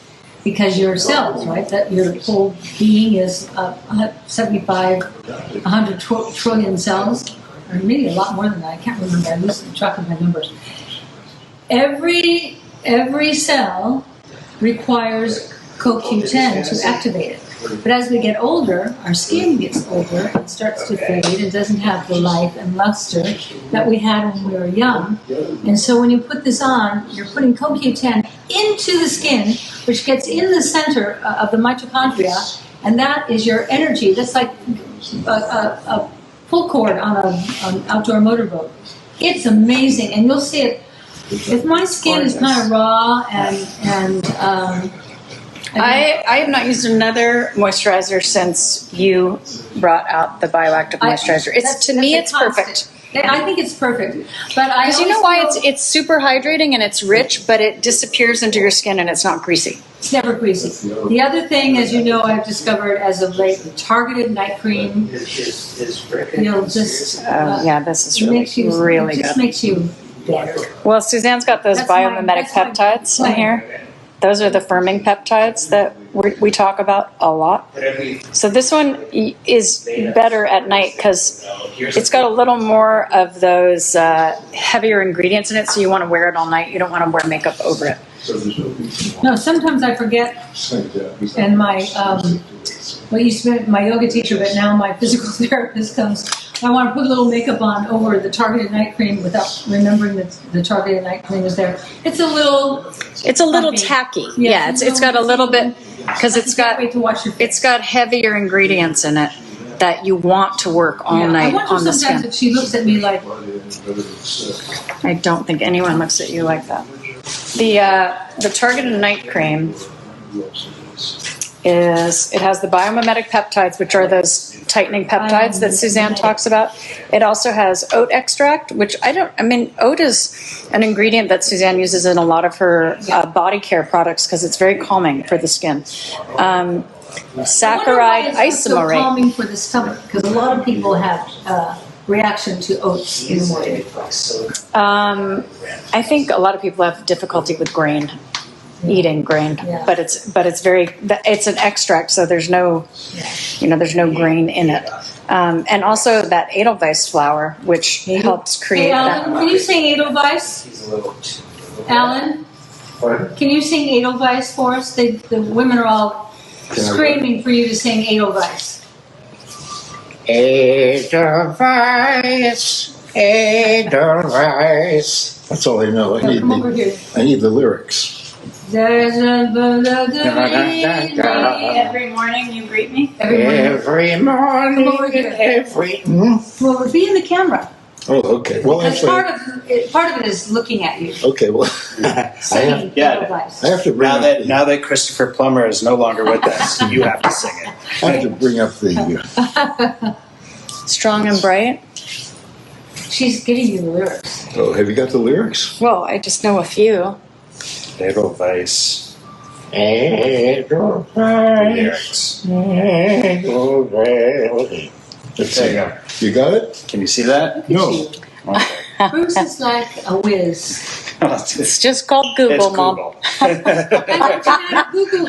C: Because your cells, right? That your whole being is 100 trillion cells, or maybe a lot more than that. I can't remember. I lose track of my numbers. Every cell requires CoQ10 to activate it. But as we get older, our skin gets older and starts to fade and doesn't have the life and luster that we had when we were young. And so when you put this on, you're putting CoQ10 into the skin, which gets in the center of the mitochondria, and that is your energy. That's like a pull cord on an outdoor motorboat. It's amazing, and you'll see it. If my skin is kind of raw and
B: I have not used another moisturizer since you brought out the Bioactive Moisturizer. To me, it's perfect.
C: I think it's perfect. But
B: because you know why? It's super hydrating and it's rich, but it disappears into your skin and it's not greasy.
C: It's never greasy. The other thing, as you know, I've discovered as of late, the targeted night cream. You'll just
B: this is really good.
C: It just makes you better.
B: Well, Suzanne's got those biomimetic peptides in here. Those are the firming peptides that we talk about a lot. So this one is better at night because it's got a little more of those heavier ingredients in it, so you want to wear it all night. You don't want to wear makeup over it.
C: No, sometimes I forget, and my what used to be my yoga teacher, but now my physical therapist comes. I want to put a little makeup on over the targeted night cream without remembering that the targeted night cream is there. It's a little
B: tacky. Yeah, it's got a little bit because it's got heavier ingredients in it that you want to work all night on the skin.
C: Sometimes if she looks at me like,
B: I don't think anyone looks at you like that. The targeted night cream has the biomimetic peptides, which are those tightening peptides that Suzanne talks about. It also has oat extract, which oat is an ingredient that Suzanne uses in a lot of her body care products because it's very calming for the skin. Saccharide isomerate.
C: So calming for the stomach because a lot of people have reaction to oats in the morning.
B: I think a lot of people have difficulty with eating grain, but it's an extract, so there's no grain in it, and also that Edelweiss flour, which helps create that.
C: Can you sing Edelweiss? Alan, can you sing Edelweiss for us? The women are all screaming for you to sing Edelweiss.
A: Edelweiss, Edelweiss. That's all I know. I need the lyrics.
C: There's a
F: Every morning you greet me.
C: every morning.
A: Every morning,
C: Come over here. Well, we're being the camera.
A: Oh, okay. Well,
C: Because
A: actually,
C: part of it is looking at you,
A: okay. Well,
C: saying
D: yeah.
C: advice.
A: I have to bring
D: Now that Christopher Plummer is no longer with us, you have to sing it.
A: I have to bring up the.
B: Strong and bright.
C: She's giving you the lyrics.
A: Oh, have you got the lyrics?
B: Well, I just know a few.
D: Edelweiss
A: Lyrics.
D: lyrics.
A: Let's
D: There
A: see.
D: you go.
A: You got it?
D: Can you see that?
A: No.
D: Okay.
C: Bruce is like a whiz.
B: It's just called Google,
D: It's
B: Mom.
D: Google.
C: Google.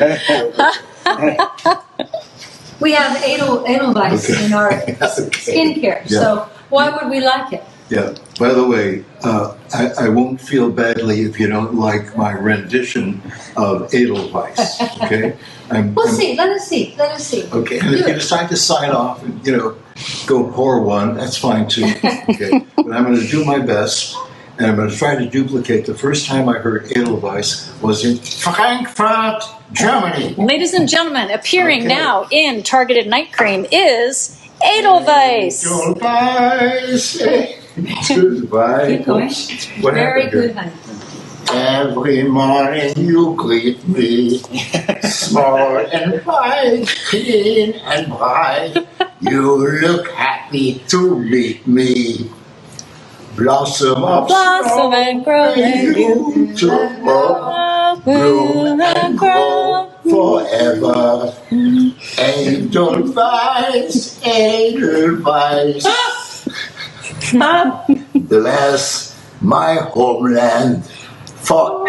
C: We have Edelweiss in our skincare,
A: Yeah.
C: so why would we like it?
A: Yeah. By the way, I won't feel badly if you don't like my rendition of Edelweiss. Okay.
C: We'll see. Let us see.
A: Okay. And if you decide to sign off and go pour one, that's fine too. Okay. But I'm going to do my best, and I'm going to try to duplicate. The first time I heard Edelweiss was in Frankfurt, Germany.
B: Ladies and gentlemen, appearing
A: Okay.
B: now in Targeted Night Cream is Edelweiss.
A: Edelweiss. Goodbye.
C: Keep going.
A: What
C: Very
A: happened here?
C: good, honey.
A: Every morning you greet me, small and white, clean and bright. You look happy to meet me. Blossom of
B: Blossom
A: snow,
B: and grow and
A: beautiful, bloom and grow forever. Edelweiss, Edelweiss. Bless my homeland forever.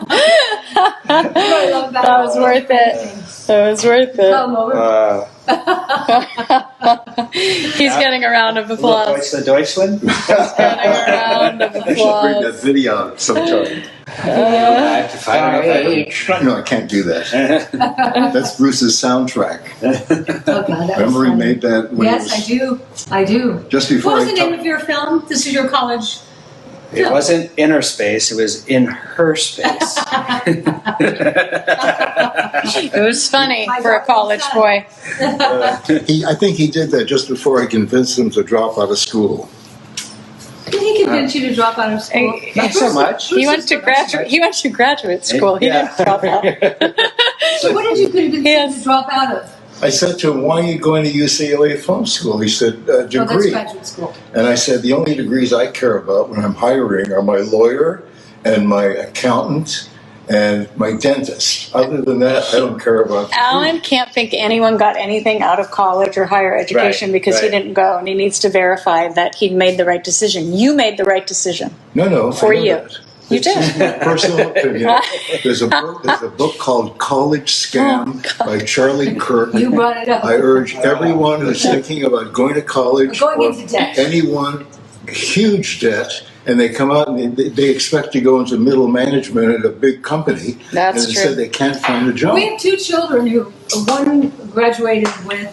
C: I love
B: That was worth it. That was worth it.
C: Come over.
B: He's getting a round of applause.
D: Deutschland?
B: Getting a round of
A: I should bring that
B: applause.
A: video out sometime.
D: I have to find it.
A: No, I can't do that. That's Bruce's soundtrack.
C: Oh, God, that
A: Remember
C: was
A: he
C: funny.
A: made that when
C: Yes,
A: it was
C: I do.
A: just before
C: What was
A: I
C: the name of your film? This is your college.
D: It wasn't inner space, it was in her space.
B: It was funny for a college boy.
A: I think he did that just before I convinced him to drop out of school.
C: Did he convince you to drop out of school?
D: Not so much.
B: He went to graduate school. He didn't drop out.
C: So what did you convince him to drop out of?
A: I said to him, "Why are you going to UCLA Film School?" He said,
C: Oh, that's
A: "Degree."
C: graduate school.
A: And I said, "The only degrees I care about when I'm hiring are my lawyer and my accountant and my dentist. Other than that, I don't care about."
B: Alan can't think anyone got anything out of college or higher education
D: Right,
B: because he
D: right.
B: didn't go, and he needs to verify that he made the right decision. You made the right decision.
A: No,
B: For
A: I know
B: you.
A: that.
B: You
A: It's
B: did.
A: just my personal opinion. There's a book called College Scam by Charlie Kirk.
C: You brought it up.
A: I urge everyone who's thinking about going to college
C: Going
A: or
C: into debt.
A: anyone, huge debt, and they come out and they expect to go into middle management at a big company.
B: That's
A: and
B: true.
A: instead they can't find a job.
C: We have two children who, one graduated with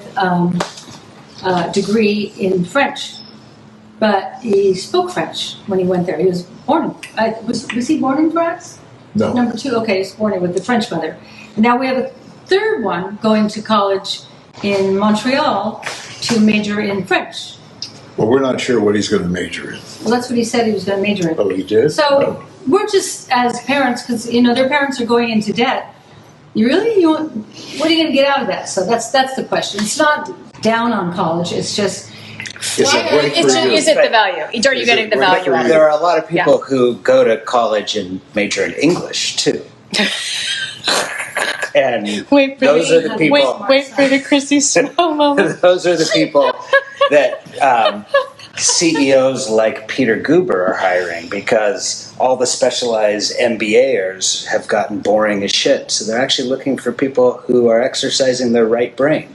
C: a degree in French, but he spoke French when he went there. He was born, was he born in France?
A: No.
C: Number two, okay, he was born with a French mother. And now we have a third one going to college in Montreal to major in French.
A: Well, we're not sure what he's going to major in.
C: Well, that's what he said he was going to major in.
A: Oh, he did?
C: So we're just, as parents, because their parents are going into debt. What are you going to get out of that? So that's the question. It's not down on college. It's just
A: It's a break for you.
B: Is it the value? Are you
A: Is
B: getting
A: it
B: the
A: right
B: value
A: for
B: out of
A: you?
B: it?
D: There are a lot of people who go to college and major in English too. And
B: Wait for
D: those are the people.
B: Wait for the Chrissy Snow moment.
D: Those are the people that CEOs like Peter Goober are hiring because all the specialized MBAers have gotten boring as shit. So they're actually looking for people who are exercising their right brain.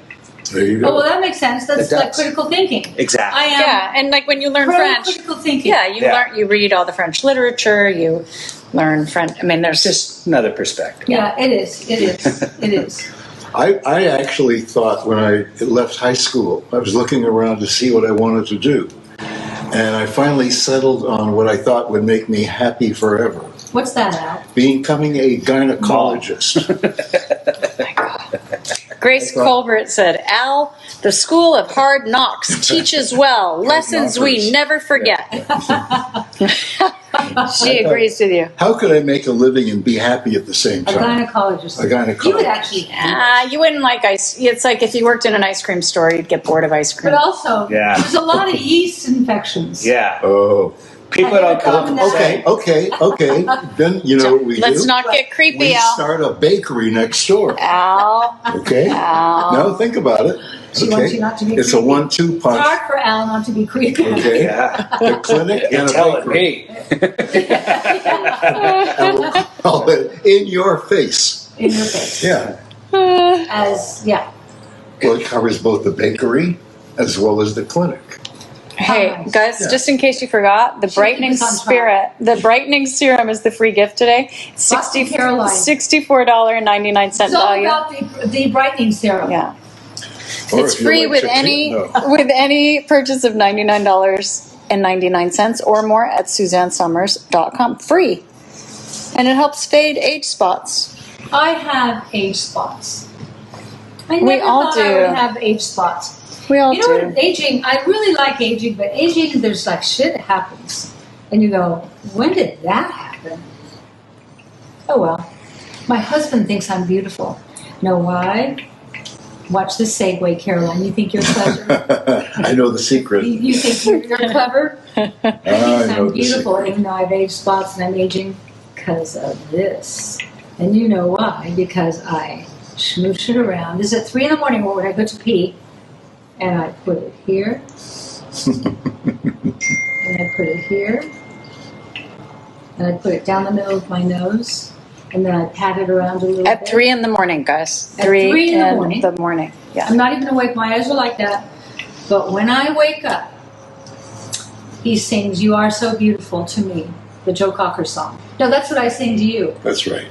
A: There you
C: oh,
A: go.
C: well, that makes sense. That's
D: It
C: like
D: does.
C: critical thinking.
D: Exactly.
C: I am
B: Yeah, and like when you learn French,
C: critical thinking.
B: yeah,
D: Yeah.
B: you read all the French literature, you learn French. I mean, there's
D: It's just another perspective.
C: Yeah, it is. It is. It is.
A: I actually thought when I left high school, I was looking around to see what I wanted to do. And I finally settled on what I thought would make me happy forever.
C: What's that, Al?
A: Becoming a gynecologist.
B: Grace Colbert said, Al, the school of hard knocks teaches well, lessons we never forget. She agrees with you.
A: How could I make a living and be happy at the same
C: A
A: time?
C: gynecologist.
A: A gynecologist.
C: You would actually.
B: You wouldn't like ice. It's like if you worked in an ice cream store, you'd get bored of ice cream.
C: But also,
D: Yeah.
C: there's a lot of yeast infections.
D: Yeah.
A: Oh,
D: People don't come and say.
A: okay. Then you know what we do?
B: Let's not get creepy,
A: We
B: Al.
A: start a bakery next door.
B: Al.
A: Okay?
B: Al.
A: Now think about it.
C: She wants you not to be
A: It's a
C: creepy.
A: 1-2
C: It's
A: punch.
C: hard for Al not to be creepy.
A: Okay?
D: Yeah.
A: The clinic
D: You're
A: and a
D: telling
A: bakery.
D: me.
A: And we'll call it in your face.
C: In your face.
A: Yeah.
C: Yeah.
A: Well, it covers both the bakery as well as the clinic.
B: Hey,
C: Nice.
B: guys,
A: Yeah.
B: just in case you forgot, the
C: Should
B: Brightening
C: keep us on
B: Spirit, the Brightening Serum is the free gift today.
C: Boston, Caroline.
B: $64.99
C: It's all
B: value.
C: about the brightening serum.
B: Yeah.
A: Or
B: It's
A: if you
B: free
A: like
B: with
A: to
B: any
A: no.
B: with any purchase of $99.99 or more at SuzanneSomers.com. Free. And it helps fade age spots.
C: I have age spots. I
B: We
C: never
B: all
C: thought I
B: do.
C: would have age spots.
B: We all
C: You know
B: do.
C: what? Aging, I really like aging, but aging, there's like shit happens. And you go, when did that happen? Oh well. My husband thinks I'm beautiful. Know why? Watch this segue, Caroline. You think you're clever?
A: I know the secret.
C: You think you're clever? He thinks
A: I know
C: I'm
A: the
C: beautiful,
A: secret.
C: even though I have age spots and I'm aging because of this. And you know why? Because I smoosh it around. This is at 3 a.m. when I go to pee, and I put it here, and I put it here, and I put it down the middle of my nose, and then I pat it around a little
B: At
C: bit.
B: 3 in the morning, guys.
C: At
B: 3
C: 3 in the
B: in
C: morning?
B: Yeah.
C: I'm not even awake. My eyes are like that. But when I wake up, he sings, "You Are So Beautiful to Me," the Joe Cocker song. No, that's what I sing to you.
A: That's right.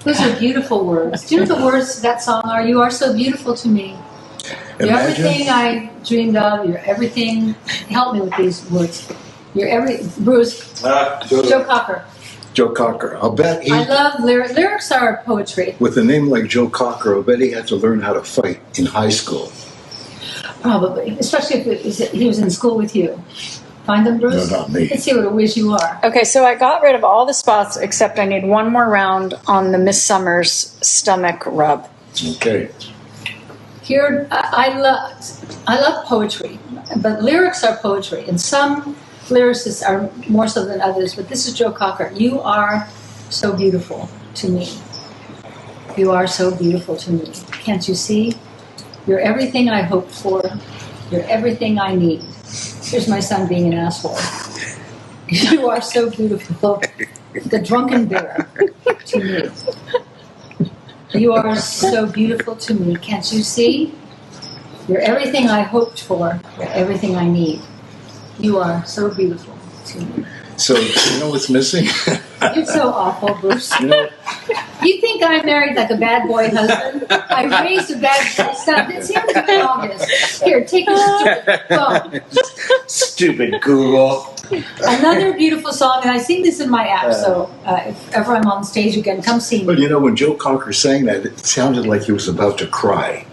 C: Those are beautiful words. Do you know what the words to that song are? You are so beautiful to me. You're
A: Imagine.
C: everything I dreamed of. You're everything. Help me with these words. You're Bruce, Joe Cocker.
A: Joe Cocker. I'll bet he,
C: I love lyrics are poetry.
A: with a name like Joe Cocker, I'll bet he had to learn how to fight in high school.
C: Probably. Especially if he was in school with you. Find them, Bruce?
A: No, not me.
C: Let's see what a whiz you are.
B: Okay, so I got rid of all the spots except I need one more round on the Miss Summers stomach rub.
A: Okay.
C: Here, I love poetry, but lyrics are poetry, and some lyricists are more so than others. But this is Joe Cocker. You are so beautiful to me. You are so beautiful to me. Can't you see? You're everything I hoped for. You're everything I need. Here's my son being an asshole. You are so beautiful. The drunken bear to me. You are so beautiful to me. Can't you see? You're everything I hoped for. You're everything I need. You are so beautiful to me.
A: So, you know what's missing?
C: You're so awful, Bruce.
A: You know,
C: You think I married like a bad boy husband? I raised a bad boy son. It's him doing all this. Here, take your stupid phone.
D: Stupid Google.
C: Another beautiful song, and I sing this in my app, so if ever I'm on stage again, come see
A: but
C: me.
A: you know, when Joe Cocker sang that, it sounded like he was about to cry.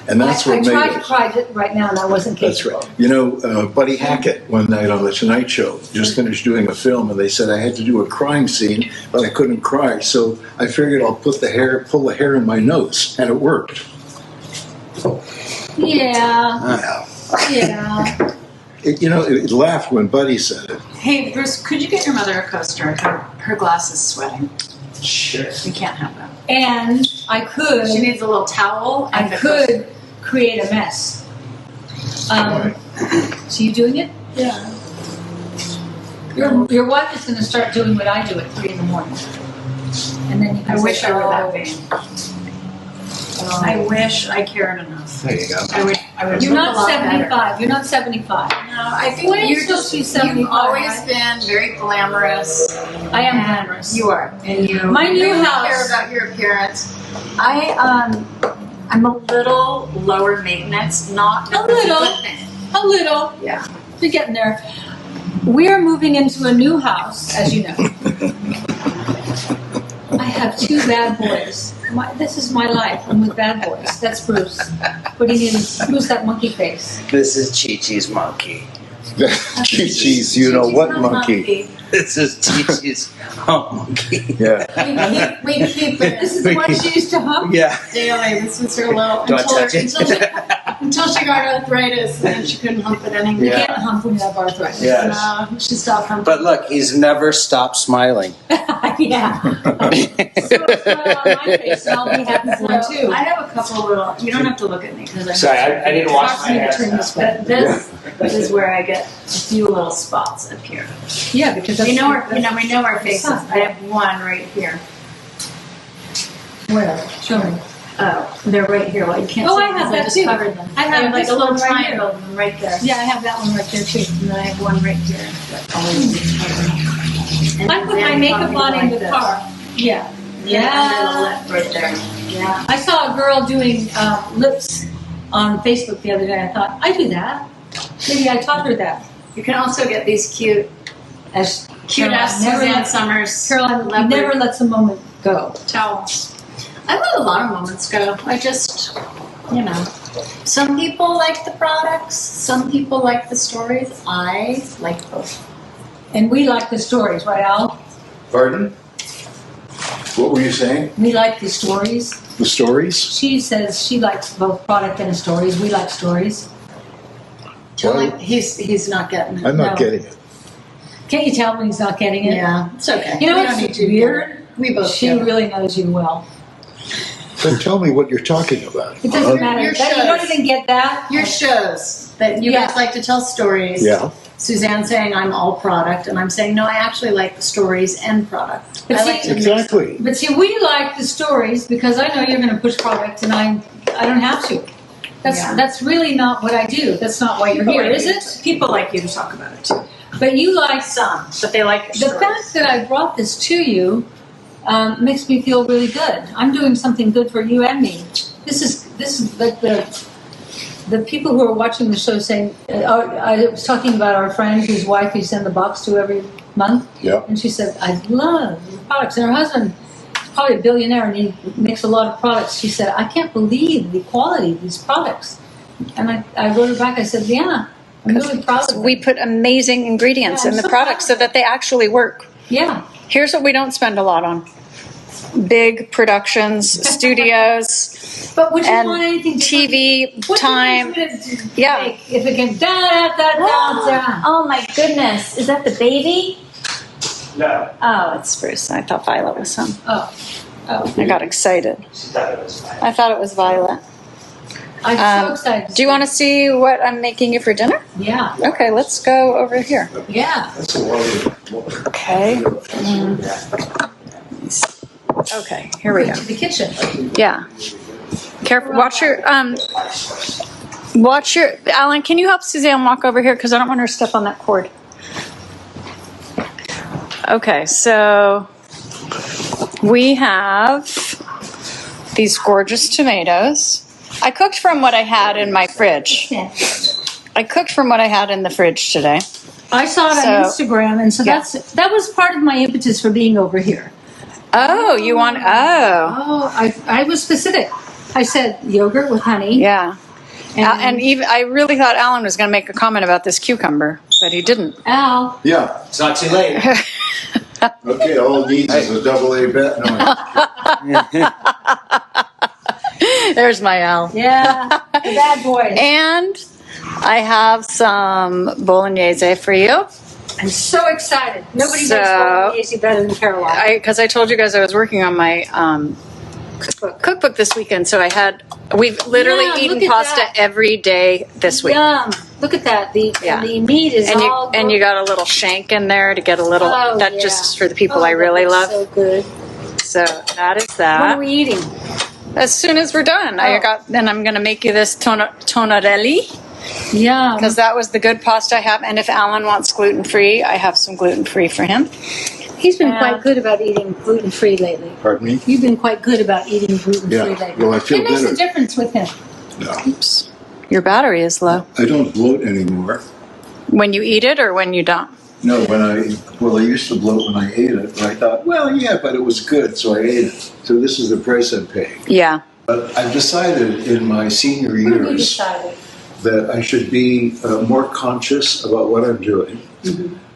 A: And that's what
C: I
A: made
C: tried
A: it.
C: to cry right now, and I wasn't
A: That's
C: capable.
A: right. You know, Buddy Hackett, one night on The Tonight Show, just finished doing a film, and they said I had to do a crying scene, but I couldn't cry. So I figured I'll pull the hair in my nose, and it worked.
C: Yeah, yeah.
A: It laughed when Buddy said it.
F: Hey, Bruce, could you get your mother a coaster? Her glass is sweating.
D: Sure.
F: We can't have that.
C: And I could.
F: She needs a little towel.
C: I
F: and a coaster.
C: could create a mess. So you doing it?
F: Yeah.
C: Your wife is going to start doing what I do at 3 in the morning, and then you can
F: I
C: say,
F: wish I were that
C: "Oh,
F: vain.
C: oh."
F: I wish I cared enough.
D: There you go.
F: I would
C: You're
F: look a
C: not
F: lot better.
C: 75. You're not 75.
F: No, I think
C: When are you
F: you're
C: supposed to be
F: you've
C: 75,
F: always
C: right?
F: been very glamorous.
C: I am
F: And
C: glamorous.
F: You are. And you
C: My new
F: really
C: house-
F: care about your appearance. I'm a little lower maintenance, not
C: A little.
F: good thing.
C: A little.
F: Yeah.
C: You're getting there. we're moving into a new house, as you know. I have 2 bad boys. This is my life. I'm with bad boys. That's Bruce. Putting in Bruce that monkey face.
D: This is Chi-Chi's monkey.
A: Chi-Chi's, you know what monkey?
D: This is Chi-Chi's monkey.
A: Yeah.
F: We keep it.
C: This is the one she used to hump.
D: Yeah.
F: Daily. This was her little
D: Do I touch it?
F: until she got arthritis and then she couldn't hump it anymore.
C: You
D: Yeah.
C: can't hump when you have arthritis.
D: Yes.
F: No, she stopped humping.
D: But look, he's never stopped smiling.
C: Yeah. So smile on my face, and I'll be happy for it too.
F: I have a couple little. You don't have to look at me because
E: Sorry, I didn't wash my hands.
F: But this is where I get a few little spots up here.
C: Yeah, because that's
F: We know our faces. I have one right here.
C: Where? Show me.
F: Oh, they're right here. Well, you can't
C: Oh,
F: see
C: I
F: them
C: have
F: 'cause
C: that
F: just
C: too.
F: covered them.
C: I have
F: like
C: this
F: a little
C: one right
F: triangle of them right there.
C: Yeah, I have that one right there too.
F: And then I have one right here. That always gets covered. And
C: I put
F: then
C: my makeup
F: probably
C: on in
F: like
C: the
F: this.
C: car. Yeah.
F: Yeah, under the lip right there. Yeah.
C: I saw a girl doing lips on Facebook the other day. I thought, I do that. Maybe I taught her that.
F: You can also get these cute
C: As
F: ass Suzanne Somers
C: Caroline
F: Leopard
C: never lets a moment go.
F: towels. I let a lot of moments go. I just, some people like the products, some people like the stories. I like both.
C: And we like the stories, right, Al?
A: Pardon? What were you saying?
C: We like the stories.
A: The stories?
C: She says she likes both product and stories. We like stories.
F: He's not getting it.
A: I'm not
C: No.
A: getting it.
C: Can't you tell when he's not getting it?
F: Yeah, it's okay.
C: You know
F: We
C: what's
F: don't need to
C: weird?
F: We both
C: She
F: get it.
C: really knows you well.
A: Then tell me what you're talking about.
C: It doesn't
F: Your
C: matter. You
F: shows.
C: don't even get that.
F: Your shows that you
C: Yeah.
F: guys like to tell stories.
A: Yeah.
F: Suzanne saying I'm all product, and I'm saying no, I actually like the stories and product.
C: But
F: I
C: see-
F: like to mix
A: Exactly.
C: But see, we like the stories because I know you're going to push product, and I don't have to.
F: Yeah.
C: That's really not what I do. That's not why you're here, is it?
F: People like you to talk about it too.
C: But you like
F: Some, but they like your
C: the
F: stories.
C: fact that I brought this to you makes me feel really good. I'm doing something good for you and me. This is like the people who are watching the show saying. I was talking about our friend whose wife you send the box to every month.
A: Yeah.
C: And she said, I love your products. And her husband is probably a billionaire and he makes a lot of products. She said, I can't believe the quality of these products. And I wrote her back, I said, yeah, I'm really proud of them.
B: We put amazing ingredients
C: Yeah,
B: in
C: I'm
B: the
C: so
B: products
C: proud
B: so that they actually work.
C: Yeah.
B: Here's what we don't spend a lot on. Big productions, studios,
C: But would you
B: and
C: want anything different?
B: TV
C: What
B: time.
C: difference would it
B: Yeah.
C: make if it can da da da da.
B: Oh my goodness. Is that the baby?
E: No,
B: Oh, it's Bruce. I thought Violet was him.
C: Oh,
B: I got excited.
E: she thought it was fine.
B: I thought it was Violet.
C: I'm so excited.
B: Do you want to see what I'm making you for dinner?
C: Yeah,
B: Okay, let's go over here.
C: yeah.
A: That's a lot of
B: Okay. Okay, here we go.
C: To the kitchen.
B: Yeah. Careful. Watch your, Alan, can you help Suzanne walk over here? Because I don't want her to step on that cord. Okay, so we have these gorgeous tomatoes. I cooked from what I had in my fridge. I cooked from what I had in the fridge today.
C: I saw it on
B: So-
C: Instagram, and so
B: Yeah.
C: that was part of my impetus for being over here.
B: Oh, you want,
C: I was specific. I said yogurt with honey.
B: yeah.
C: And,
B: And even I really thought Alan was going to make a comment about this cucumber, but he didn't.
C: Al.
A: Yeah.
D: It's not too late.
A: Okay, all it needs is a double A bet. No.
B: There's my Al.
C: Yeah, the bad boys.
B: And I have some bolognese for you.
C: I'm so excited. Nobody
B: So-
C: makes bolognese better than Caroline.
B: Because I told you guys I was working on my cookbook this weekend, so we've literally
C: Yeah,
B: eaten
C: look at
B: pasta
C: that.
B: every day this week.
C: Yum! Look at that. The meat is
B: And
C: all
B: you got a little shank in there to get a little.
C: Oh,
B: that
C: yeah.
B: just is for the people
C: Oh,
B: I really
C: that
B: love.
C: looks So good.
B: So that is
C: What
B: that.
C: are we eating?
B: As soon as we're done, then I'm going to make you this tonarelli
C: Yeah.
B: because that was the good pasta I have. And if Alan wants gluten free, I have some gluten free for him.
C: He's been
B: Yeah.
C: quite good about eating gluten free lately.
A: Pardon me?
C: You've been quite good about eating gluten free
A: Yeah.
C: lately.
A: Well, I feel
C: What makes
A: better.
C: a difference with him?
A: No.
B: Oops. Your battery is low.
A: I don't bloat anymore.
B: When you eat it or when you don't?
A: No, I used to bloat when I ate it, but I thought, well, yeah, but it was good, so I ate it. So this is the price I'm paying.
B: Yeah.
A: But I've decided in my senior
C: What have you
A: years
C: decided?
A: that I should be more conscious about what I'm doing,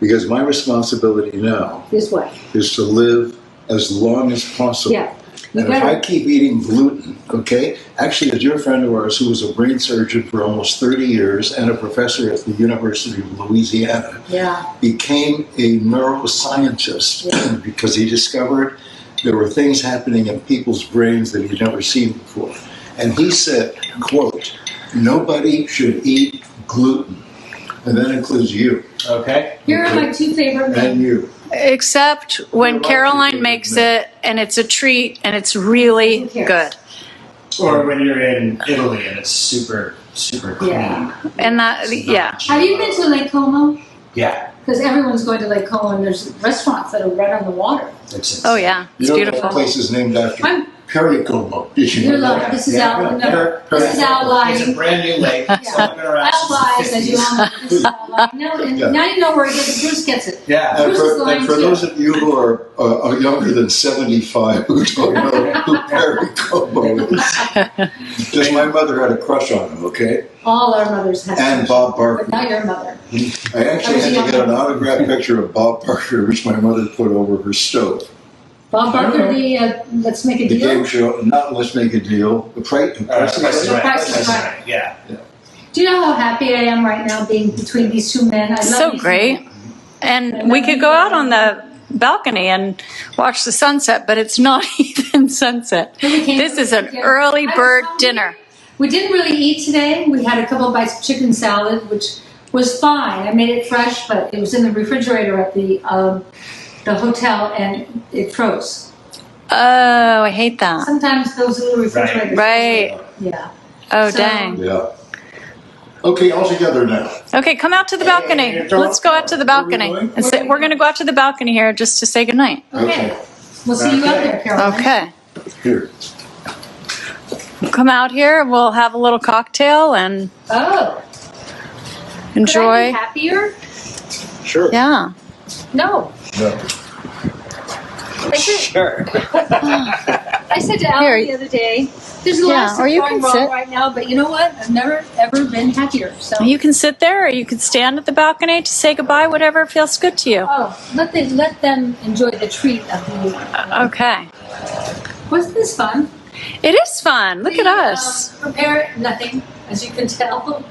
A: because my responsibility now
C: This way.
A: is to live as long as possible.
C: Yeah. You
A: And if
C: better.
A: I keep eating gluten, okay, actually a dear friend of ours who was a brain surgeon for almost 30 years and a professor at the University of Louisiana
C: Yeah.
A: became a neuroscientist because he discovered there were things happening in people's brains that he'd never seen before. And he said, quote, nobody should eat gluten. And that includes you
D: Okay.
C: Here are my two favorite men.
A: and you.
B: Except when
A: What about
B: Caroline
A: you?
B: makes it and it's a treat and it's really
C: Who cares?
B: good.
D: Or when you're in Italy and it's super, super clean.
C: Yeah.
B: And that, yeah.
C: Have you been to Lake Como?
D: Yeah.
C: Because everyone's going to Lake Como, and there's restaurants that are right on the water.
D: It's
B: Oh, yeah. It's
A: You know
B: beautiful.
A: that place is named after
C: I'm-
A: Pericomo. Did you
C: You're
A: know
C: like,
A: that?
C: this is
D: Yeah.
C: out.
A: Yeah.
C: No, this is outlying.
D: It's a brand new lake. It's only been around since the
C: Outlies, as you
D: 50s.
C: all know. This is outlying. No, and
A: Yeah.
C: now you know where it gets. Bruce gets it.
D: Yeah.
A: And
C: Bruce is
A: for
C: lying too.
A: those of you who are younger than 75 who don't know who Pericomo is, just my mother had a crush on him, okay?
C: All our mothers have.
A: And Bob
C: But
A: Barker.
C: not your mother.
A: I actually had to get an autographed picture of Bob Barker, which my mother put over her stove.
C: Bob Barker, the Let's Make a
A: The
C: Deal.
A: game show, not Let's Make a Deal, the Price
D: Price is Right.
C: Price is
D: Price is
C: Right.
D: Right. Yeah.
C: Do you know how happy I am right now being between these two men? I love
B: So
C: these
B: great.
C: men.
B: And we could go out on the balcony and watch the sunset, but it's not even sunset.
C: But we can't-
B: This is an
C: yeah.
B: early
C: I was
B: bird
C: hungry.
B: dinner.
C: We didn't really eat today. We had a couple of bites of chicken salad, which was fine. I made it fresh, but it was in the refrigerator at the hotel, and it froze.
B: Oh, I hate that.
C: Sometimes those little refrigerators.
B: Right.
C: Yeah.
B: Oh,
C: So-
B: dang.
A: Yeah. Okay, all together now.
B: Okay, come out to the balcony. Let's go out to the balcony. And say, we're going to go out to the balcony here just to say goodnight.
C: Okay. We'll see you out there, Caroline.
B: Okay.
A: Here.
B: Come out here. We'll have a little cocktail and
C: Oh.
B: enjoy.
C: Could I be happier?
A: Sure.
B: Yeah.
C: No.
A: No.
D: Sure.
C: I said to Alan
B: Here.
C: the other day, there's a lot
B: Yeah,
C: of stuff
B: or you
C: going
B: can
C: wrong
B: sit.
C: right now, but you know what? I've never, ever been happier. So.
B: You can sit there or you can stand at the balcony to say goodbye, whatever feels good to you.
C: Oh, let them enjoy the treat of the.
B: Okay.
C: Wasn't this fun?
B: It is fun. Look at
C: We,
B: us.
C: Prepare nothing, as you can tell,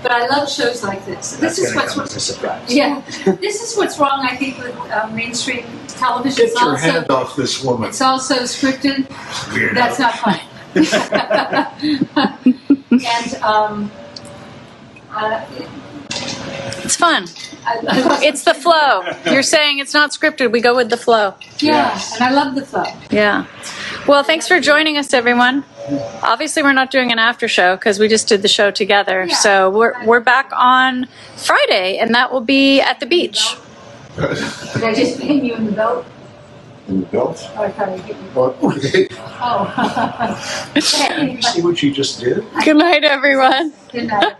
C: but I love shows like this.
D: That's
C: This is
D: gonna
C: what's
D: come as a surprise.
C: yeah. This is what's wrong, I think, with mainstream television.
A: Get
C: It's
A: your
C: also,
A: hand off this woman.
C: it's also scripted.
D: Weirdo.
C: That's not fun. And
B: It's fun.
C: I
B: It's the flow. You're saying it's not scripted. We go with the flow.
C: yeah, and I love the flow.
B: Yeah. Well, thanks for joining us, everyone. Obviously, we're not doing an after show because we just did the show together.
C: Yeah.
B: So we're back on Friday, and that will be at the beach.
C: Did I just pin you in the belt?
A: In the belt?
C: Oh, I thought I hit you.
A: Oh, okay.
C: Oh.
A: You see what you just did?
B: Good night, everyone.
C: Good night.